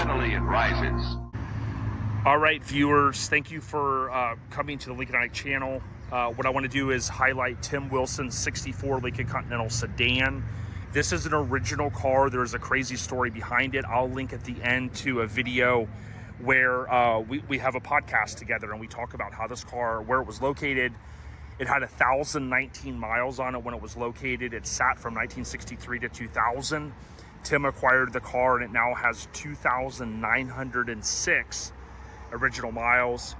Steadily it rises. All right, viewers, thank you for coming to the Lincoln Addict channel. What I want to do is highlight Tim Wilson's 64 Lincoln Continental sedan. This is an original car. There's a crazy story behind it. I'll link at the end to a video where we have a podcast together and we talk about how this car, where it was located. It had 1,019 miles on it when it was located. It sat from 1963 to 2000. Tim acquired the car and it now has 2,906 original miles.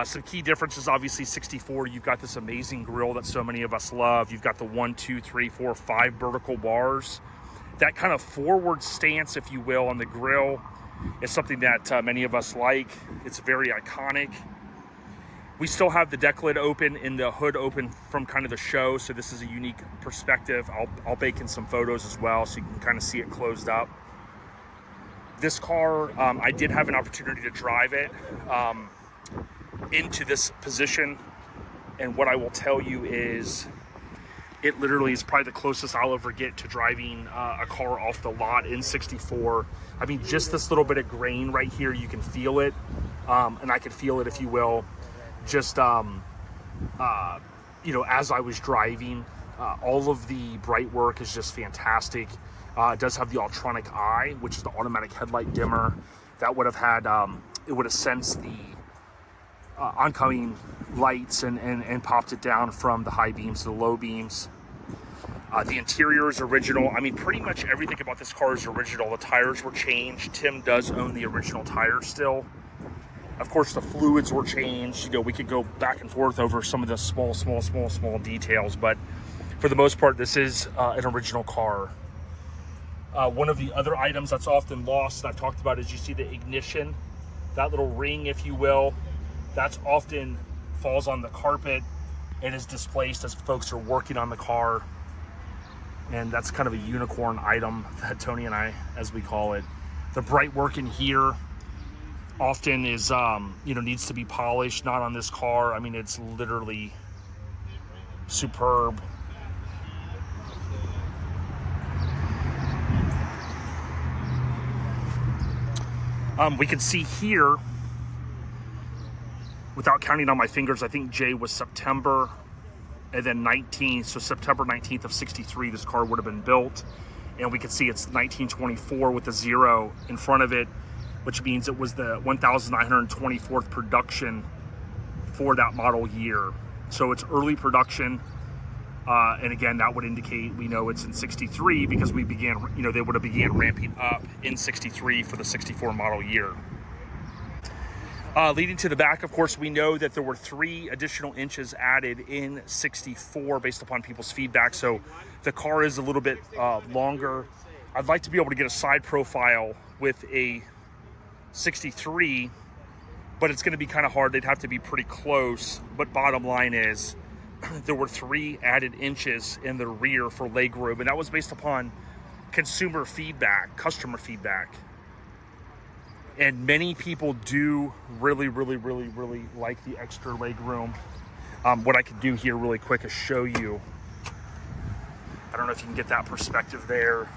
Some key differences, obviously 64, you've got this amazing grille that so many of us love. You've got the 1, 2, 3, 4, 5 vertical bars. That kind of forward stance, if you will, on the grille is something that many of us like. It's very iconic. We still have the deck lid open and the hood open from kind of the show, so this is a unique perspective. I'll bake in some photos as well so you can kind of see it closed up. This car, I did have an opportunity to drive it into this position, and what I will tell you is it literally is probably the closest I'll ever get to driving a car off the lot in 64. I mean, just this little bit of grain right here, you can feel it, and I could feel it, if you will, just you know, as I was driving. All of the bright work is just fantastic. It does have the Ultronic Eye, which is the automatic headlight dimmer. That would have had, it would have sensed the oncoming lights and popped it down from the high beams to the low beams. The interior is original. I mean, pretty much everything about this car is original. The tires were changed. Tim does own the original tires still. Of course, the fluids were changed. You know, we could go back and forth over some of the small details, but for the most part, this is an original car. One of the other items that's often lost, and I've talked about, is you see the ignition, that little ring, if you will, that's often falls on the carpet and is displaced as folks are working on the car. And that's kind of a unicorn item that Tony and I, as we call it. The bright work in here often is, you know, needs to be polished, not on this car. I mean, it's literally superb. We can see here, without counting on my fingers, I think Jay was September and then 19, so September 19th of 63, this car would have been built. And we can see it's 1924 with a 0 in front of it, which means it was the 1,924th production for that model year. So it's early production. And again, that would indicate we know it's in 63 because we began, you know, they would have began ramping up in 63 for the 64 model year. Leading to the back, of course, we know that there were 3 additional inches added in 64 based upon people's feedback. So the car is a little bit longer. I'd like to be able to get a side profile with a 63, but it's going to be kind of hard. They'd have to be pretty close. But bottom line is, there were 3 added inches in the rear for legroom, and that was based upon consumer feedback, customer feedback. And many people do really like the extra legroom. What I could do here really quick is show you. I don't know if you can get that perspective there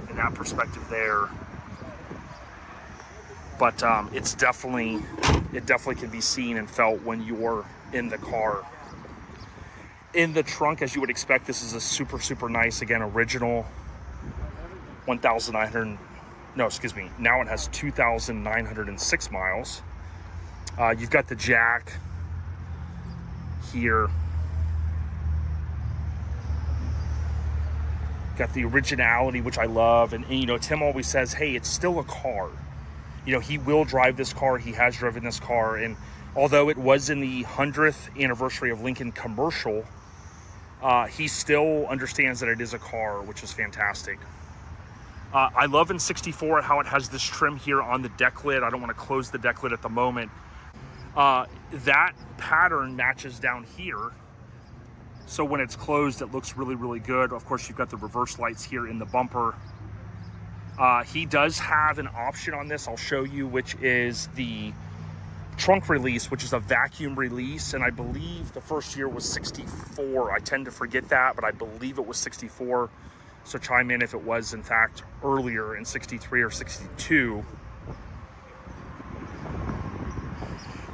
and that perspective there, but it definitely can be seen and felt when you're in the car. In the trunk, as you would expect, this is a super nice, again, original 1,900, no, excuse me, now it has 2,906 miles. You've got the jack here. Got the originality, which I love, and you know, Tim always says, hey, it's still a car. You know, he will drive this car, he has driven this car, and although it was in the 100th anniversary of Lincoln Commercial, he still understands that it is a car, which is fantastic. I love in 64 how it has this trim here on the deck lid. I don't want to close the deck lid at the moment. That pattern matches down here. So when it's closed, it looks really good. Of course, you've got the reverse lights here in the bumper. He does have an option on this, I'll show you, which is the trunk release, which is a vacuum release, and I believe the first year was 64. I tend to forget that, but I believe it was 64. So chime in if it was, in fact, earlier in 63 or 62.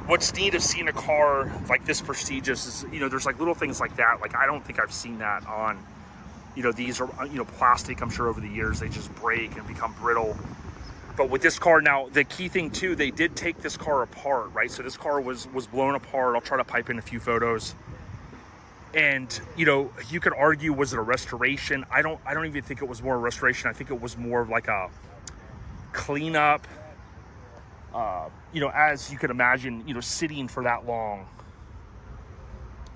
What's neat of seeing a car like this prestigious is, you know, there's like little things like that. Like, I don't think I've seen that on, you know, these are, you know, plastic. I'm sure over the years they just break and become brittle. But with this car now, the key thing too, they did take this car apart, right? So this car was blown apart. I'll try to pipe in a few photos. And, you know, you could argue, was it a restoration? I don't even think it was more a restoration. I think it was more of like a cleanup. You know, as you could imagine, you know, sitting for that long,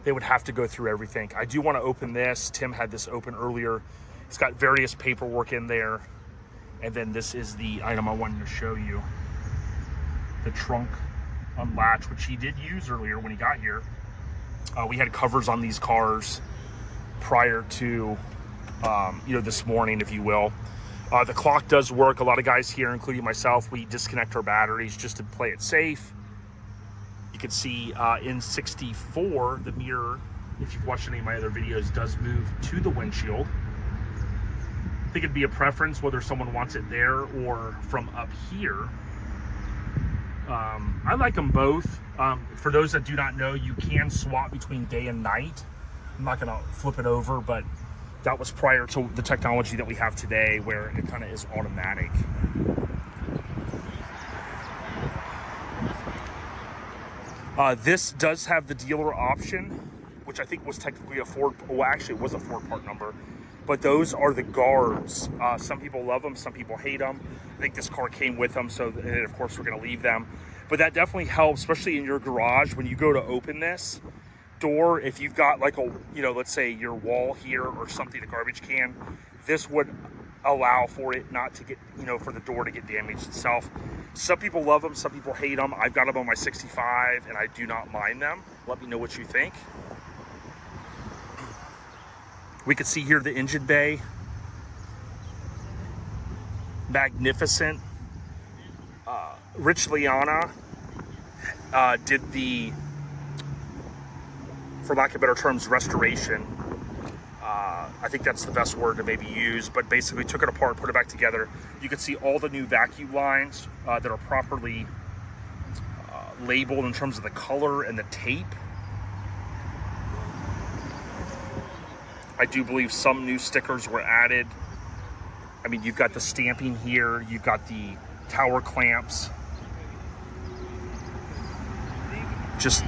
they would have to go through everything. I do want to open this. Tim had this open earlier. It's got various paperwork in there. And then this is the item I wanted to show you. The trunk unlatch, which he did use earlier when he got here. We had covers on these cars prior to, you know, this morning, if you will. The clock does work. A lot of guys here, including myself, we disconnect our batteries just to play it safe. You can see in 64, the mirror, if you've watched any of my other videos, does move to the windshield. I think it'd be a preference whether someone wants it there or from up here. I like them both. For those that do not know, you can swap between day and night. I'm not gonna flip it over, but that was prior to the technology that we have today, where it kind of is automatic. This does have the dealer option, which I think was technically a Ford, well, actually it was a Ford part number, but those are the guards. Some people love them, some people hate them. I think this car came with them, so and of course we're gonna leave them. But that definitely helps, especially in your garage, when you go to open this door. If you've got like a, you know, let's say your wall here or something, a garbage can, this would allow for it not to get, you know, for the door to get damaged itself. Some people love them, some people hate them. I've got them on my 65 and I do not mind them. Let me know what you think. We can see here the engine bay. Magnificent. Rich Liana did the, for lack of better terms, restoration. I think that's the best word to maybe use, but basically took it apart, put it back together. You can see all the new vacuum lines that are properly labeled in terms of the color and the tape. I do believe some new stickers were added. I mean, you've got the stamping here, you've got the tower clamps. Just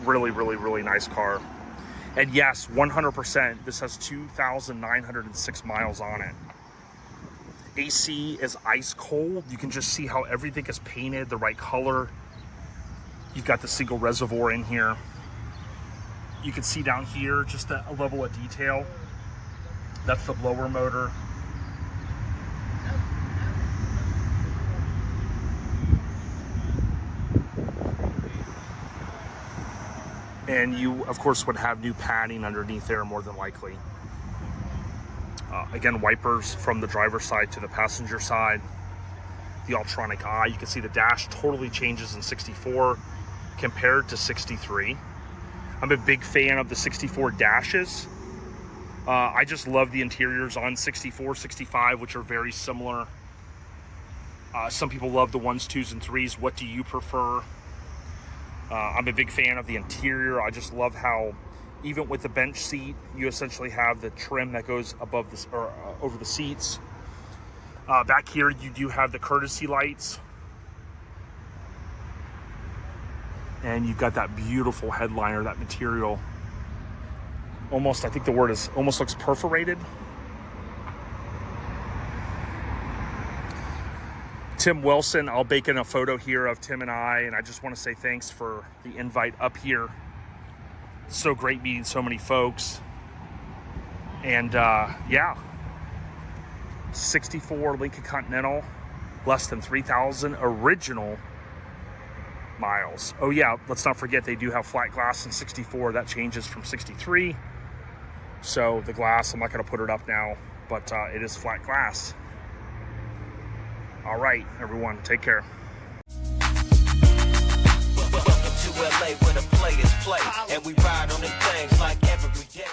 really, really, really nice car. And yes, 100%, this has 2,906 miles on it. AC is ice cold. You can just see how everything is painted the right color. You've got the single reservoir in here. You can see down here just a level of detail. That's the blower motor. And you, of course, would have new padding underneath there, more than likely. Again, wipers from the driver's side to the passenger side. The ultronic eye. You can see the dash totally changes in 64 compared to 63. I'm a big fan of the 64 dashes. I just love the interiors on 64, 65, which are very similar. Some people love the 1s, 2s, and 3s. What do you prefer? I'm a big fan of the interior. I just love how, even with the bench seat, you essentially have the trim that goes above this or over the seats. Back here, you do have the courtesy lights, and you've got that beautiful headliner, that material. Almost, I think the word is almost looks perforated. Tim Wilson, I'll bake in a photo here of Tim and I just want to say thanks for the invite up here. So great meeting so many folks. And yeah, 64 Lincoln Continental, less than 3,000 original miles. Oh yeah, let's not forget they do have flat glass in 64. That changes from 63. So the glass, I'm not going to put it up now, but it is flat glass. All right, everyone, take care. Welcome to LA where the players play, and we ride on the things like every day.